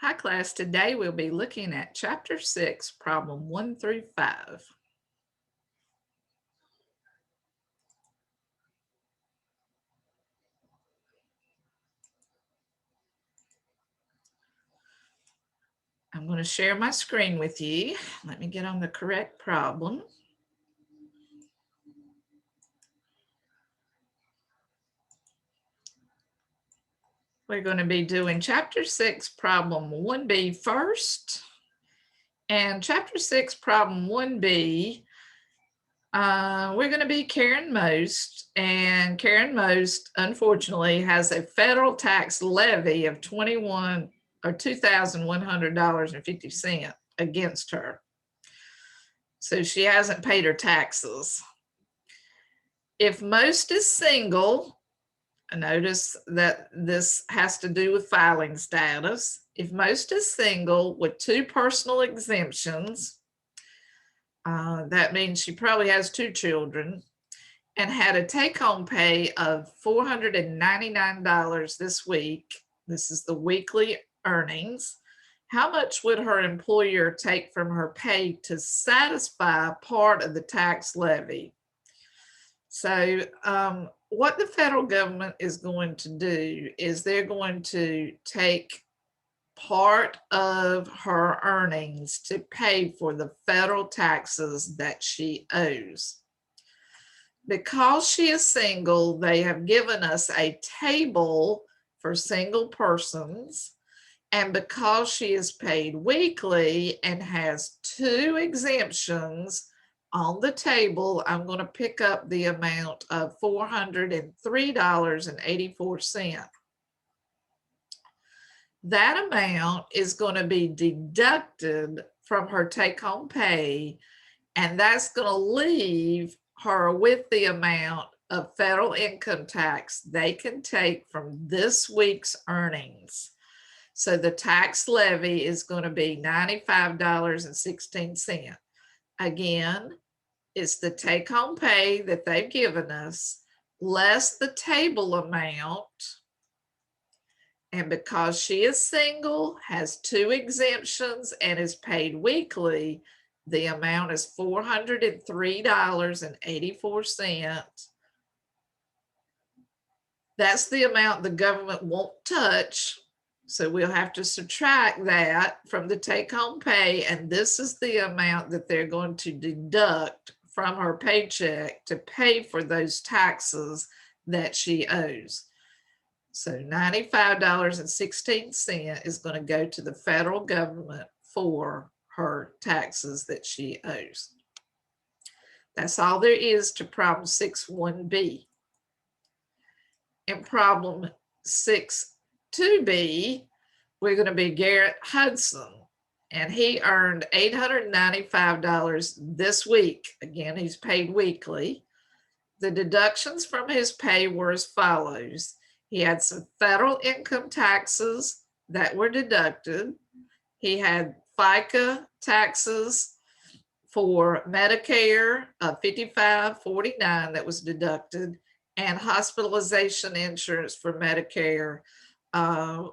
Hi class, today we'll be looking at Chapter 6, Problem 1 through 5. I'm going to share my screen with you. Let me get on the correct problem. We're going to be doing Chapter 6, Problem 1B first. And Chapter 6, Problem 1B, we're going to be Karen Most. And Karen Most, unfortunately, has a federal tax levy of $2,100.50 against her. So she hasn't paid her taxes. If Most is single, notice that this has to do with filing status. If Most is single with 2 personal exemptions, that means she probably has 2 children, and had a take-home pay of $499 this week. This is the weekly earnings. How much would her employer take from her pay to satisfy part of the tax levy? So what the federal government is going to do is they're going to take part of her earnings to pay for the federal taxes that she owes. Because she is single, they have given us a table for single persons. And because she is paid weekly and has 2 exemptions on the table, I'm going to pick up the amount of $403.84. That amount is going to be deducted from her take-home pay, and that's going to leave her with the amount of federal income tax they can take from this week's earnings. So the tax levy is going to be $95.16. Again, it's the take-home pay that they've given us, less the table amount. And because she is single, has 2 exemptions, and is paid weekly, the amount is $403.84. That's the amount the government won't touch. So we'll have to subtract that from the take-home pay, and this is the amount that they're going to deduct from her paycheck to pay for those taxes that she owes. So $95.16 is going to go to the federal government for her taxes that she owes. That's all there is to problem 6.1b. In problem 6.2b, we're going to be Garrett Hudson, and he earned $895 this week. Again, he's paid weekly. The deductions from his pay were as follows. He had some federal income taxes that were deducted. He had FICA taxes for Medicare of $55.49 that was deducted, and hospitalization insurance for Medicare,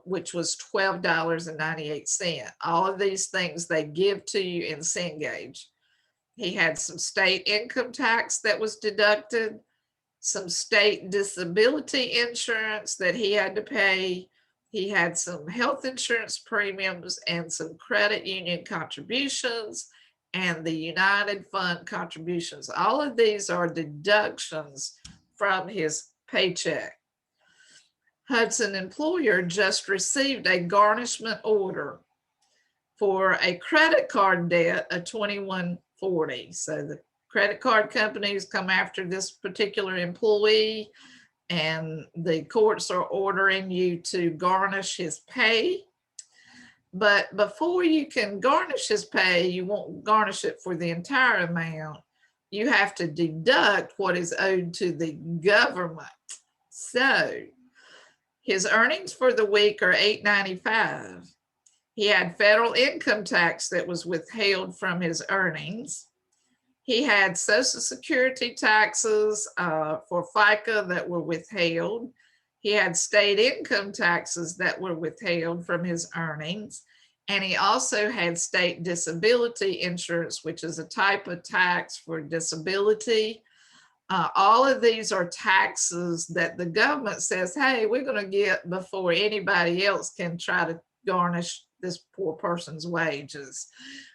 which was $12.98. All of these things they give to you in Cengage. He had some state income tax that was deducted, some state disability insurance that he had to pay. He had some health insurance premiums and some credit union contributions and the United Fund contributions. All of these are deductions from his paycheck. Hudson employer just received a garnishment order for a credit card debt of $21.40. So the credit card companies come after this particular employee, and the courts are ordering you to garnish his pay. But before you can garnish his pay, you won't garnish it for the entire amount. You have to deduct what is owed to the government. So his earnings for the week are $895. He had federal income tax that was withheld from his earnings. He had Social Security taxes for FICA that were withheld. He had state income taxes that were withheld from his earnings. And he also had state disability insurance, which is a type of tax for disability. All of these are taxes that the government says, hey, we're going to get before anybody else can try to garnish this poor person's wages.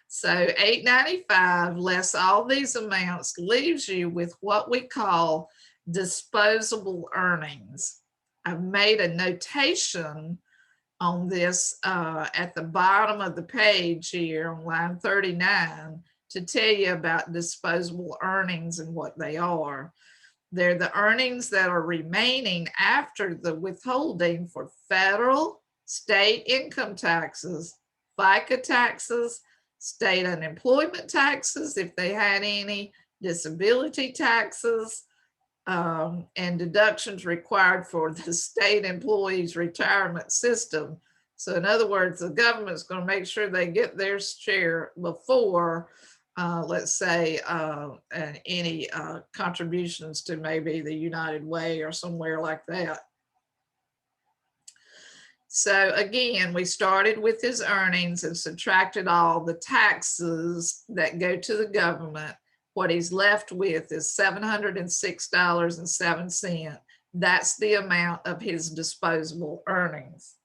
So $895 less all these amounts leaves you with what we call disposable earnings. I've made a notation on this at the bottom of the page here on line 39 to tell you about disposable earnings and what they are. They're the earnings that are remaining after the withholding for federal, state income taxes, FICA taxes, state unemployment taxes, if they had any, disability taxes, and deductions required for the state employees' retirement system. So in other words, the government's going to make sure they get their share before, let's say, any contributions to maybe the United Way or somewhere like that. So again, we started with his earnings and subtracted all the taxes that go to the government. What he's left with is $706.07. That's the amount of his disposable earnings.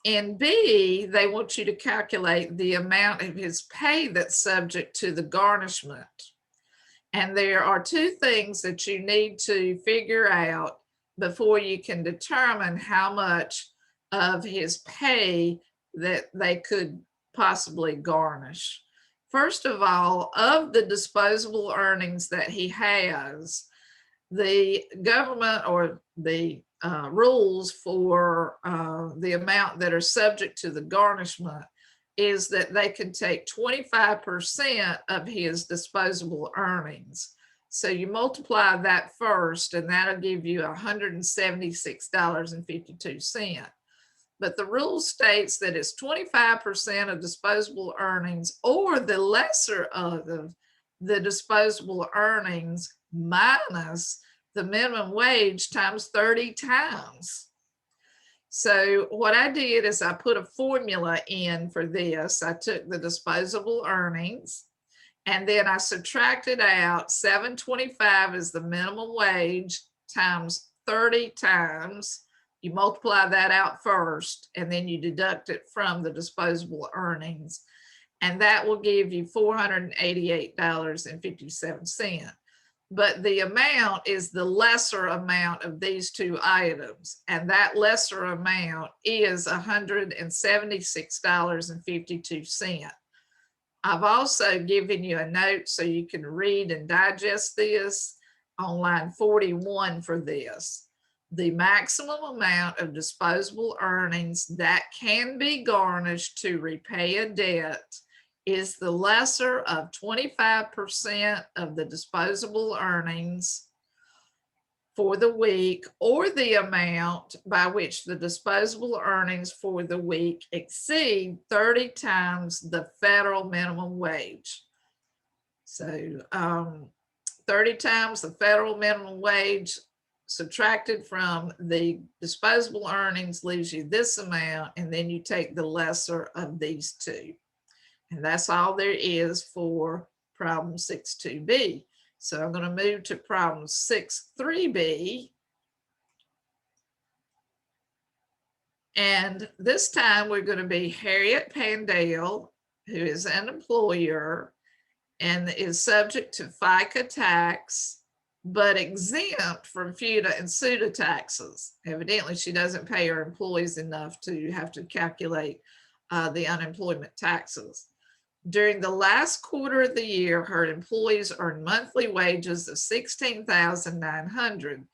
In B, they want you to calculate the amount of his pay that's subject to the garnishment. And there are two things that you need to figure out before you can determine how much of his pay that they could possibly garnish. First of all, of the disposable earnings that he has, the government or the rules for the amount that are subject to the garnishment is that they can take 25% of his disposable earnings. So you multiply that first, and that'll give you $176.52. But the rule states that it's 25% of disposable earnings or the lesser of the disposable earnings minus the minimum wage times 30 times. So what I did is I put a formula in for this. I took the disposable earnings, and then I subtracted out $7.25 as the minimum wage times 30 times. You multiply that out first, and then you deduct it from the disposable earnings. And that will give you $488.57. But the amount is the lesser amount of these two items. And that lesser amount is $176.52. I've also given you a note so you can read and digest this on line 41 for this. The maximum amount of disposable earnings that can be garnished to repay a debt is the lesser of 25% of the disposable earnings for the week, or the amount by which the disposable earnings for the week exceed 30 times the federal minimum wage. So 30 times the federal minimum wage subtracted from the disposable earnings leaves you this amount, and then you take the lesser of these two. And that's all there is for problem 6.2b. So I'm going to move to problem 6.3b. And this time we're going to be Harriet Pandale, who is an employer and is subject to FICA tax, but exempt from FUTA and SUTA taxes. Evidently, she doesn't pay her employees enough to have to calculate the unemployment taxes. During the last quarter of the year, her employees earned monthly wages of $16,900,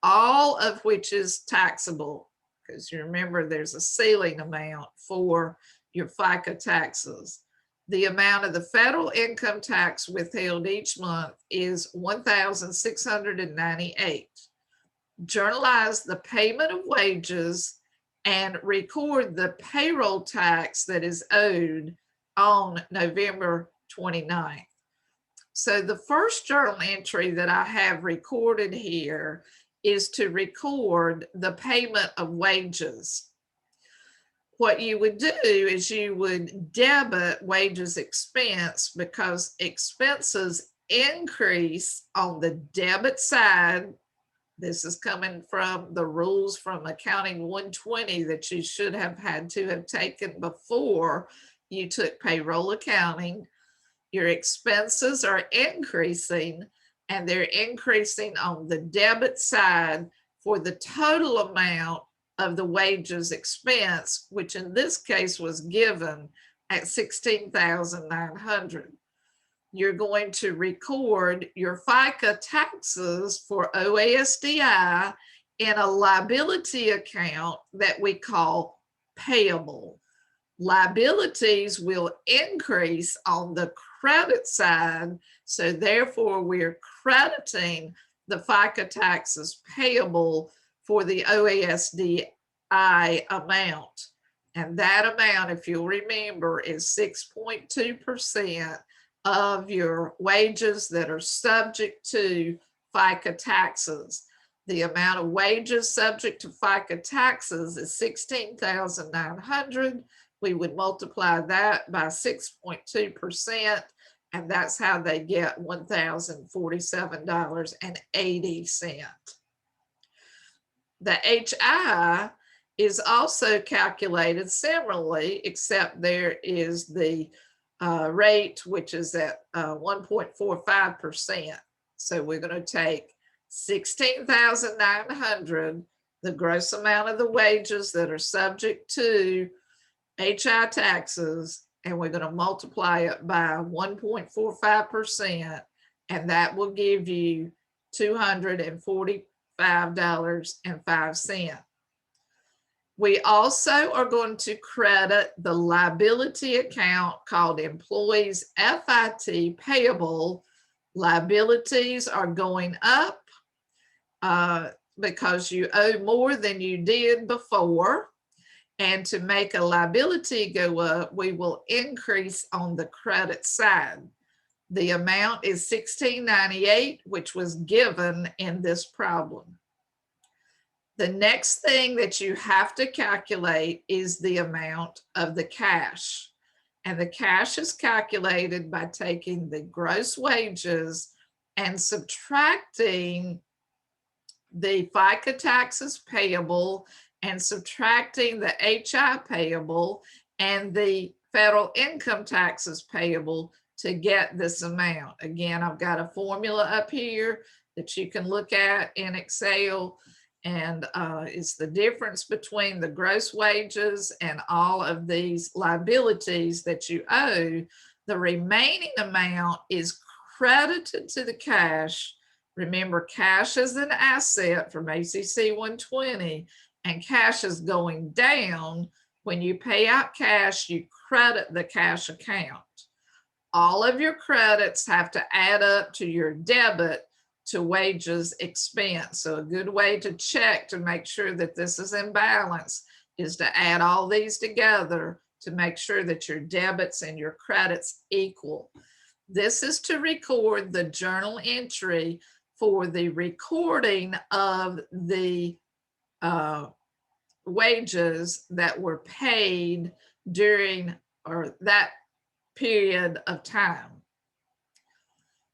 all of which is taxable, because you remember there's a ceiling amount for your FICA taxes. The amount of the federal income tax withheld each month is $1,698. Journalize the payment of wages and record the payroll tax that is owed on November 29th. So the first journal entry that I have recorded here is to record the payment of wages. what you would do is you would debit wages expense because expenses increase on the debit side. This is coming from the rules from Accounting 120 that you should have had to have taken before you took payroll accounting. Your expenses are increasing, and they're increasing on the debit side for the total amount of the wages expense, which in this case was given at $16,900. You're going to record your FICA taxes for OASDI in a liability account that we call payable. Liabilities will increase on the credit side, so therefore we're crediting the FICA taxes payable for the OASDI amount. And that amount, if you'll remember, is 6.2% of your wages that are subject to FICA taxes. The amount of wages subject to FICA taxes is $16,900. We would multiply that by 6.2%, and that's how they get $1,047.80. The HI is also calculated similarly, except there is the rate, which is at 1.45%. So we're going to take $16,900, the gross amount of the wages that are subject to HI taxes, and we're going to multiply it by 1.45%, and that will give you $245.05. We also are going to credit the liability account called Employees FIT Payable. Liabilities are going up because you owe more than you did before. And to make a liability go up, we will increase on the credit side. The amount is $16.98, which was given in this problem. The next thing that you have to calculate is the amount of the cash. And the cash is calculated by taking the gross wages and subtracting the FICA taxes payable and subtracting the HI payable and the federal income taxes payable to get this amount. Again, I've got a formula up here that you can look at in Excel, and it's the difference between the gross wages and all of these liabilities that you owe. The remaining amount is credited to the cash. Remember, cash is an asset from ACC 120, and cash is going down. When you pay out cash, you credit the cash account. All of your credits have to add up to your debit to wages expense. So a good way to check to make sure that this is in balance is to add all these together to make sure that your debits and your credits equal. This is to record the journal entry for the recording of the wages that were paid during or that period of time.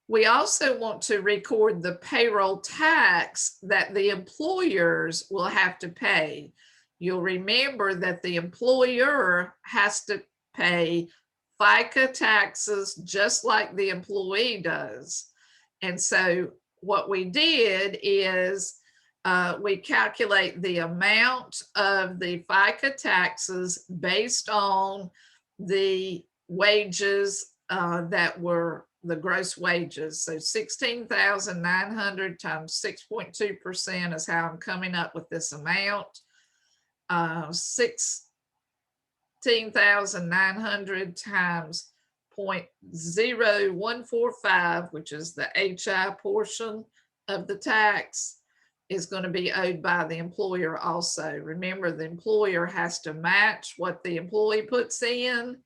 We also want to record the payroll tax that the employers will have to pay. You'll remember that the employer has to pay FICA taxes just like the employee does. And so what we did is we calculate the amount of the FICA taxes based on the wages that were the gross wages. So 16,900 times 6.2% is how I'm coming up with this amount. 16,900 times 0.0145, which is the HI portion of the tax, is going to be owed by the employer also. Remember, the employer has to match what the employee puts in.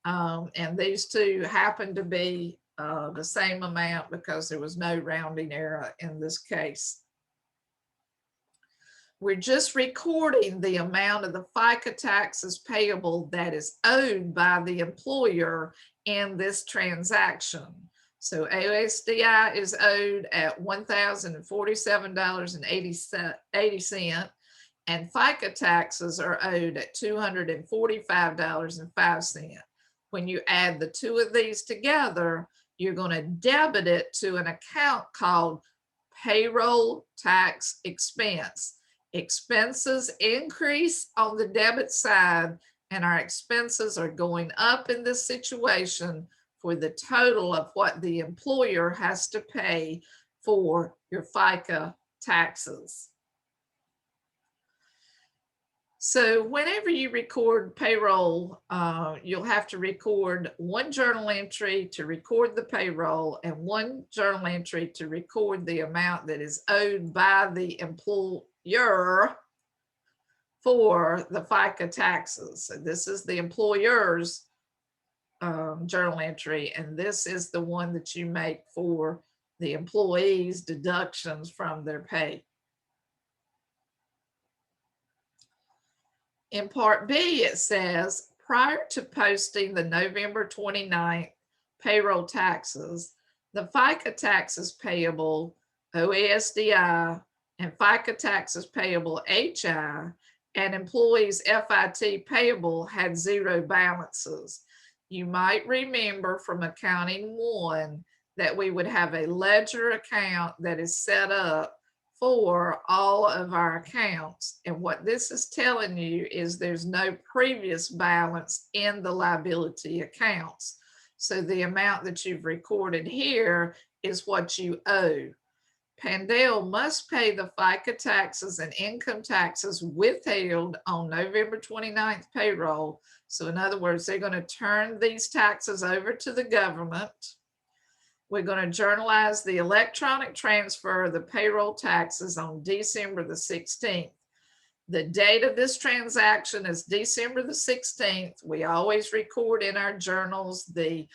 And these two happen to be the same amount because there was no rounding error in this case. we're just recording the amount of the FICA taxes payable that is owed by the employer in this transaction. So OSDI is owed at $1,047.80, and FICA taxes are owed at $245.05. When you add the two of these together, you're going to debit it to an account called payroll tax expense. Expenses increase on the debit side, and our expenses are going up in this situation for the total of what the employer has to pay for your FICA taxes. So whenever you record payroll, you'll have to record one journal entry to record the payroll and one journal entry to record the amount that is owed by the employer for the FICA taxes. So this is the employer's journal entry, and this is the one that you make for the employee's deductions from their pay. In Part B, it says, prior to posting the November 29th payroll taxes, the FICA taxes payable OASDI and FICA taxes payable HI and employees FIT payable had zero balances. You might remember from Accounting 1 that we would have a ledger account that is set up for all of our accounts. And what this is telling you is there's no previous balance in the liability accounts. So the amount that you've recorded here is what you owe. Pandale must pay the FICA taxes and income taxes withheld on November 29th payroll. So in other words, they're going to turn these taxes over to the government. We're going to journalize the electronic transfer of the payroll taxes on December the 16th. The date of this transaction is December the 16th. We always record in our journals the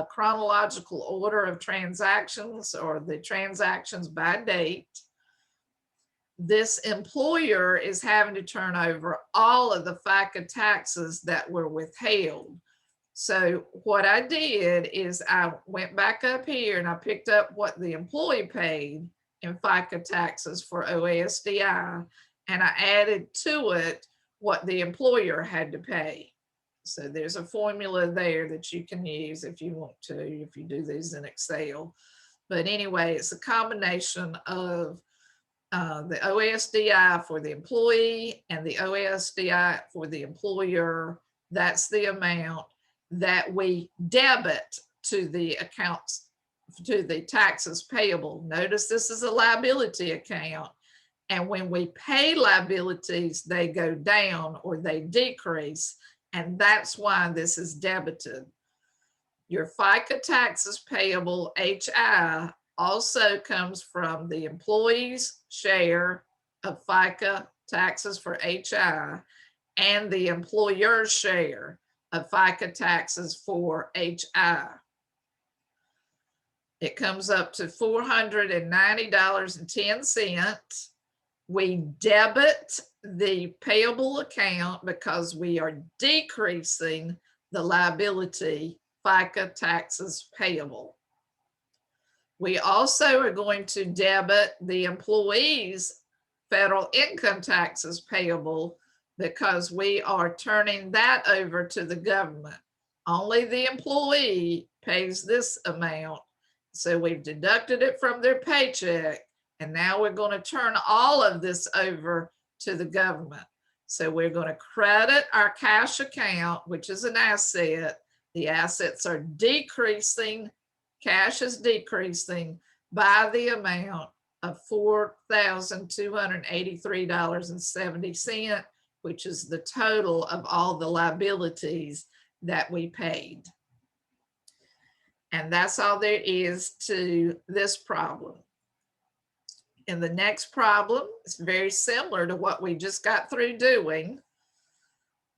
chronological order of transactions or the transactions by date. This employer is having to turn over all of the FICA taxes that were withheld. So what I did is I went back up here and I picked up what the employee paid in FICA taxes for OASDI, and I added to it what the employer had to pay. So there's a formula there that you can use if you want to, if you do these in Excel. But anyway, it's a combination of the OASDI for the employee and the OASDI for the employer. That's the amount that we debit to the accounts, to the taxes payable. Notice this is a liability account. And when we pay liabilities, they go down or they decrease. And that's why this is debited. Your FICA taxes payable, HI, also comes from the employee's share of FICA taxes for HI and the employer's share of FICA taxes for HI. It comes up to $490.10. We debit the payable account because we are decreasing the liability FICA taxes payable. We also are going to debit the employee's federal income taxes payable because we are turning that over to the government. Only the employee pays this amount. So we've deducted it from their paycheck, and now we're going to turn all of this over to the government. So we're going to credit our cash account, which is an asset. The assets are decreasing, cash is decreasing by the amount of $4,283.70, which is the total of all the liabilities that we paid. And that's all there is to this problem. In the next problem, it's very similar to what we just got through doing,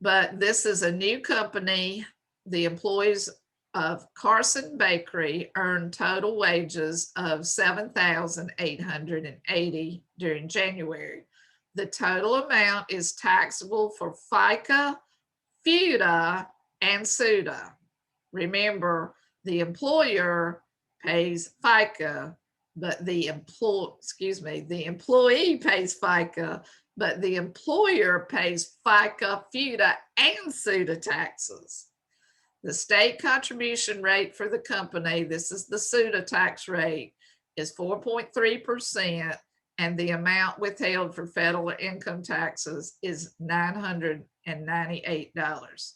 but this is a new company. The employees of Carson Bakery earned total wages of $7,880 during January. The total amount is taxable for FICA, FUTA, and SUTA. Remember, the employer pays FICA, but the employee pays FICA, but the employer pays FICA, FUTA, and SUTA taxes. The state contribution rate for the company, this is the SUTA tax rate, is 4.3%, and the amount withheld for federal income taxes is $998.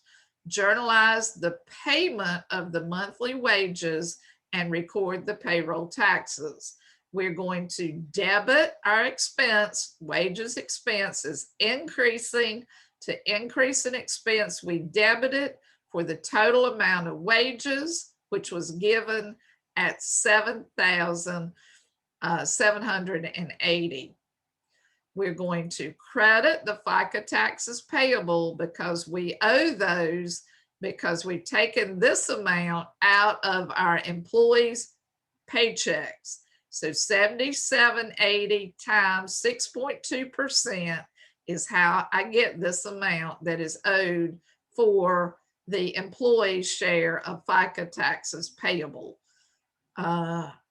Journalize the payment of the monthly wages and record the payroll taxes. We're going to debit our expense. Wages expense is increasing. To increase an expense, we debit it for the total amount of wages, which was given at $7,780. We're going to credit the FICA taxes payable because we owe those, because we've taken this amount out of our employees' paychecks. So $77.80 times 6.2% is how I get this amount that is owed for the employee's share of FICA taxes payable.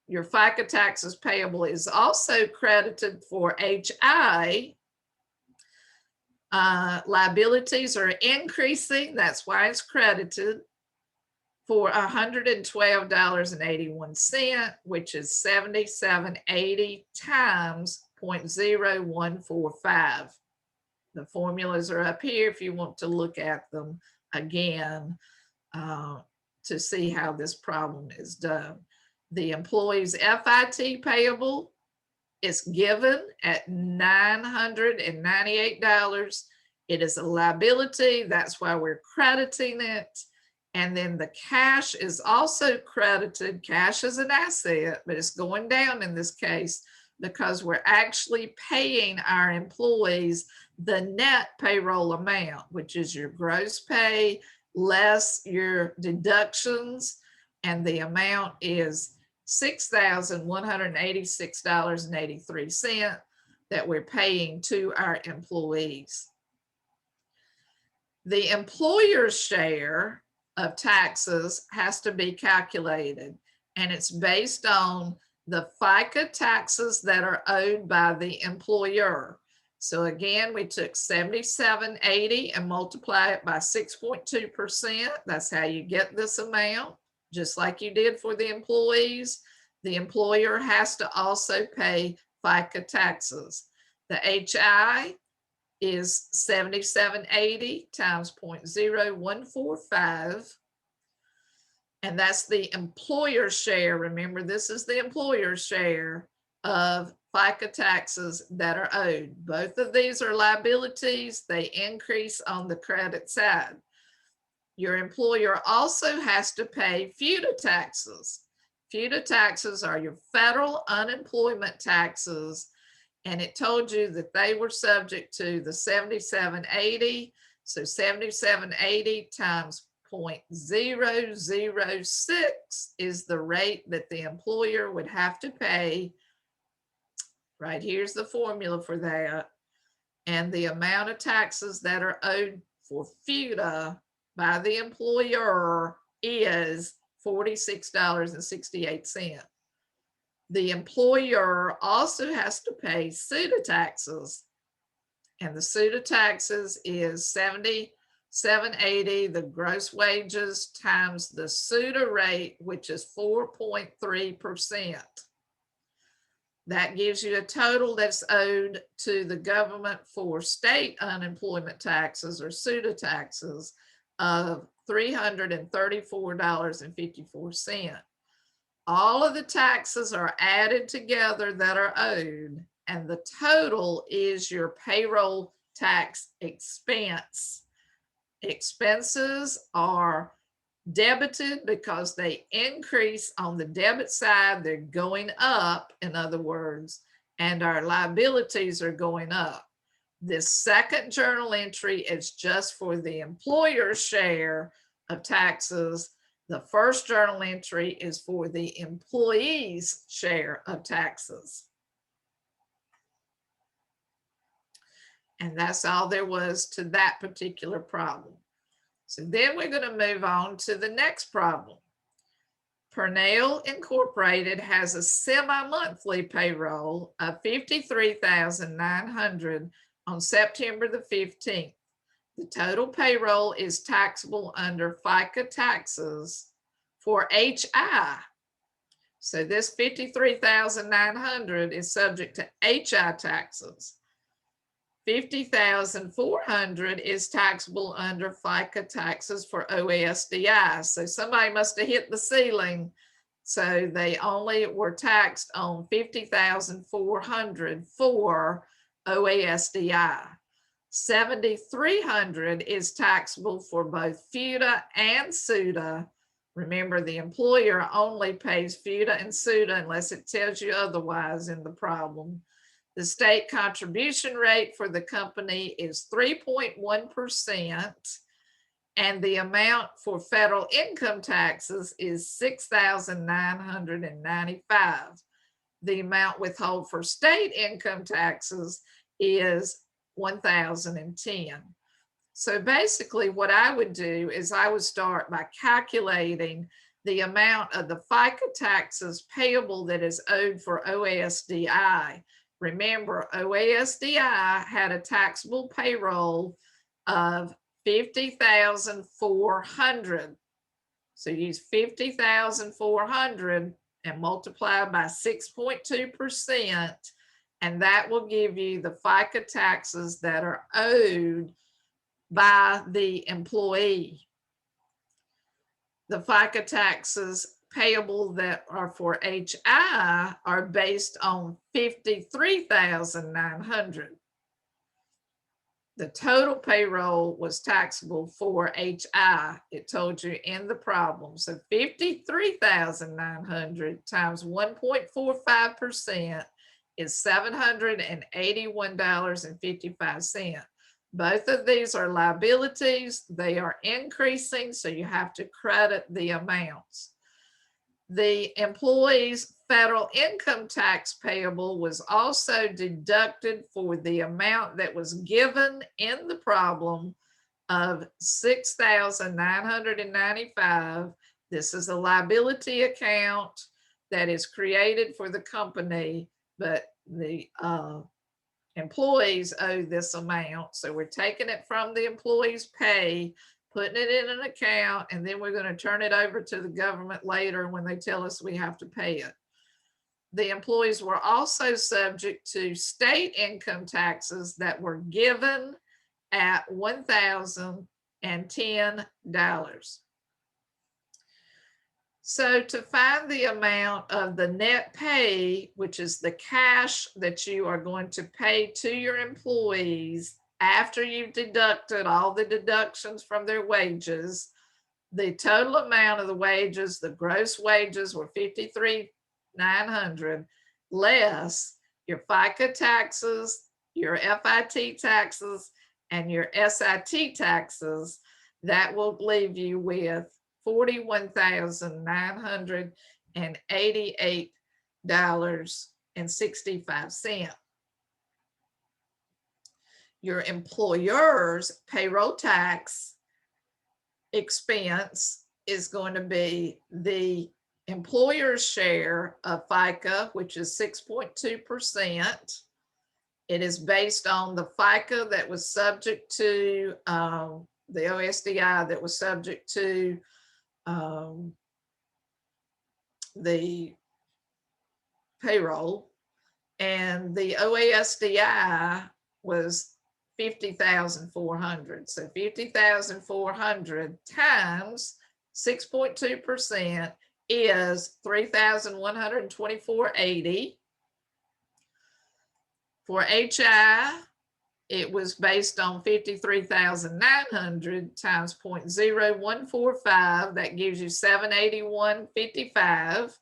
Your FICA taxes payable is also credited for HI. Liabilities are increasing. That's why it's credited for $112.81, which is $77.80 times 0.0145. The formulas are up here if you want to look at them again to see how this problem is done. The employee's FIT payable is given at $998. It is a liability. That's why we're crediting it. And then the cash is also credited. Cash is an asset, but it's going down in this case because we're actually paying our employees the net payroll amount, which is your gross pay less your deductions. And the amount is $6,186.83 that we're paying to our employees. The employer's share of taxes has to be calculated, and it's based on the FICA taxes that are owed by the employer. So again, we took $77.80 and multiply it by 6.2%. That's how you get this amount. Just like you did for the employees, the employer has to also pay FICA taxes. The HI is $77.80 times 0.0145. And that's the employer's share. Remember, this is the employer's share of FICA taxes that are owed. Both of these are liabilities. They increase on the credit side. Your employer also has to pay FUTA taxes. FUTA taxes are your federal unemployment taxes, and it told you that they were subject to the $77.80. So $77.80 times 0.006 is the rate that the employer would have to pay. Right here's the formula for that. And the amount of taxes that are owed for FUTA by the employer is $46.68. The employer also has to pay SUTA taxes, and the SUTA taxes is $77.80, the gross wages times the SUTA rate, which is 4.3%. That gives you a total that's owed to the government for state unemployment taxes or SUTA taxes of $334.54. All of the taxes are added together that are owed, and the total is your payroll tax expense. Expenses are debited because they increase on the debit side. They're going up, in other words, and our liabilities are going up. This second journal entry is just for the employer's share of taxes. The first journal entry is for the employee's share of taxes. And that's all there was to that particular problem. So then we're going to move on to the next problem. Purnell Incorporated has a semi-monthly payroll of $53,900 on September the 15th. The total payroll is taxable under FICA taxes for HI. So this $53,900 is subject to HI taxes. $50,400 is taxable under FICA taxes for OASDI. So somebody must have hit the ceiling. So they only were taxed on $50,400 for OASDI. $7,300 is taxable for both FUTA and SUTA. Remember, the employer only pays FUTA and SUTA unless it tells you otherwise in the problem. The state contribution rate for the company is 3.1%, and the amount for federal income taxes is $6,995. The amount withheld for state income taxes is $1,010. So basically what I would do is I would start by calculating the amount of the FICA taxes payable that is owed for OASDI. Remember, OASDI had a taxable payroll of $50,400. So use $50,400 and multiply by 6.2%, and that will give you the FICA taxes that are owed by the employee. The FICA taxes payable that are for HI are based on $53,900. The total payroll was taxable for HI. It told you in the problem. So $53,900 times 1.45% is $781.55. Both of these are liabilities. They are increasing, so you have to credit the amounts. The employee's federal income tax payable was also deducted for the amount that was given in the problem of $6,995. This is a liability account that is created for the company, but the employees owe this amount. So we're taking it from the employee's pay, putting it in an account, and then we're going to turn it over to the government later when they tell us we have to pay it. The employees were also subject to state income taxes that were given at $1,010. So to find the amount of the net pay, which is the cash that you are going to pay to your employees after you've deducted all the deductions from their wages, the total amount of the wages, the gross wages were $53,900 less your FICA taxes, your FIT taxes, and your SIT taxes. That will leave you with $41,988.65. Your employer's payroll tax expense is going to be the employer's share of FICA, which is 6.2%. It is based on the FICA that was subject to the OSDI that was subject to the payroll, and the OASDI was 50,400. So 50,400 times 6.2% is 3,124.80. For HI, it was based on 53,900 times 0.0145. That gives you 781.55.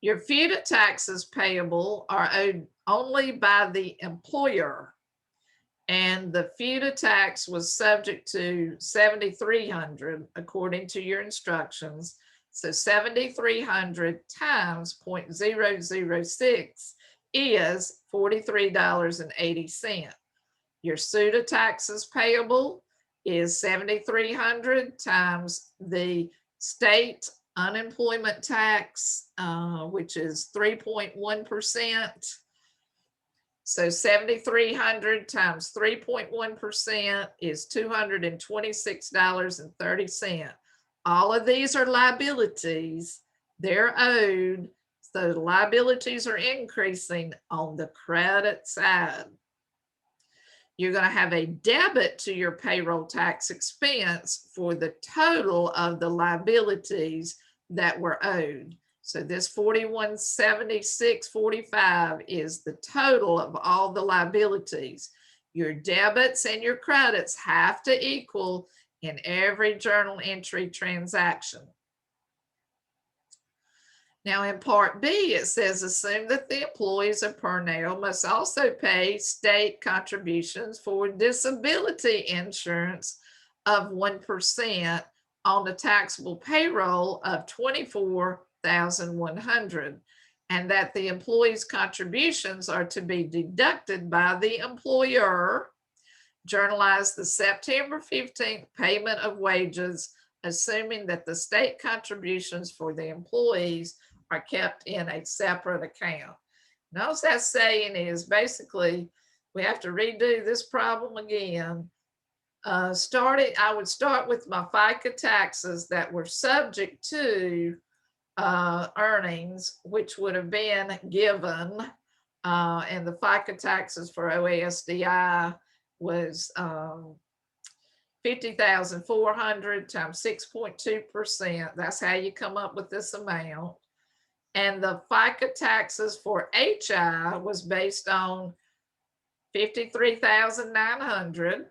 Your FUTA taxes payable are owed only by the employer, and the FUTA tax was subject to 7,300 according to your instructions. So 7,300 times 0.006 is $43.80. Your SUTA taxes payable is $7,300 times the state unemployment tax, which is 3.1%. So 7,300 times 3.1% is $226.30. All of these are liabilities. They're owed. So the liabilities are increasing on the credit side. You're going to have a debit to your payroll tax expense for the total of the liabilities that were owed. So this 4176.45 is the total of all the liabilities. Your debits and your credits have to equal in every journal entry transaction. Now in Part B, it says, assume that the employees of Purnell must also pay state contributions for disability insurance of 1% on the taxable payroll of $24,100, and that the employees' contributions are to be deducted by the employer. Journalize the September 15th payment of wages, assuming that the state contributions for the employees are kept in a separate account. And all that's saying is basically we have to redo this problem again. I would start with my FICA taxes that were subject to earnings, which would have been given, and the FICA taxes for OASDI was 50,400 times 6.2%. That's how you come up with this amount. And the FICA taxes for HI was based on 53,900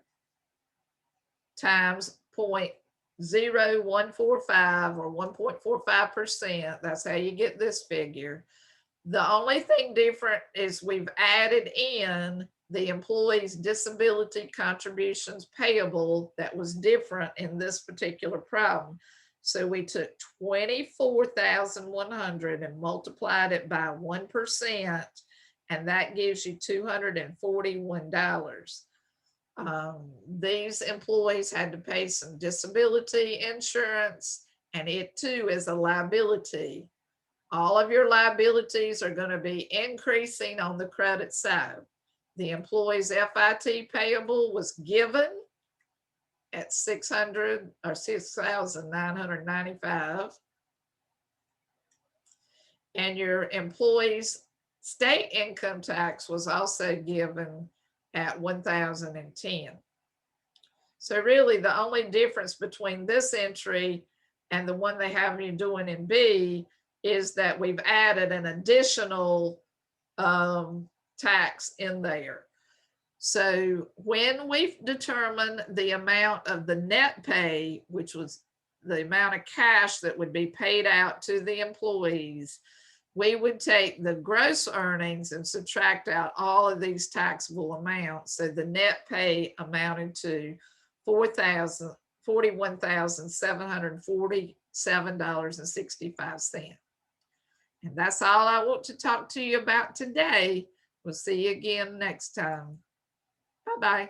times 0.0145 or 1.45%. That's how you get this figure. The only thing different is we've added in the employees' disability contributions payable that was different in this particular problem. So we took 24,100 and multiplied it by 1%, and that gives you $241. These employees had to pay some disability insurance, and it too is a liability. All of your liabilities are going to be increasing on the credit side. The employees' FIT payable was given at $6,995, and your employees' state income tax was also given at $1,010. So really the only difference between this entry and the one they have you doing in B is that we've added an additional tax in there. So when we've determined the amount of the net pay, which was the amount of cash that would be paid out to the employees, we would take the gross earnings and subtract out all of these taxable amounts. So the net pay amounted to $41,747.65. And that's all I want to talk to you about today. We'll see you again next time. Bye-bye.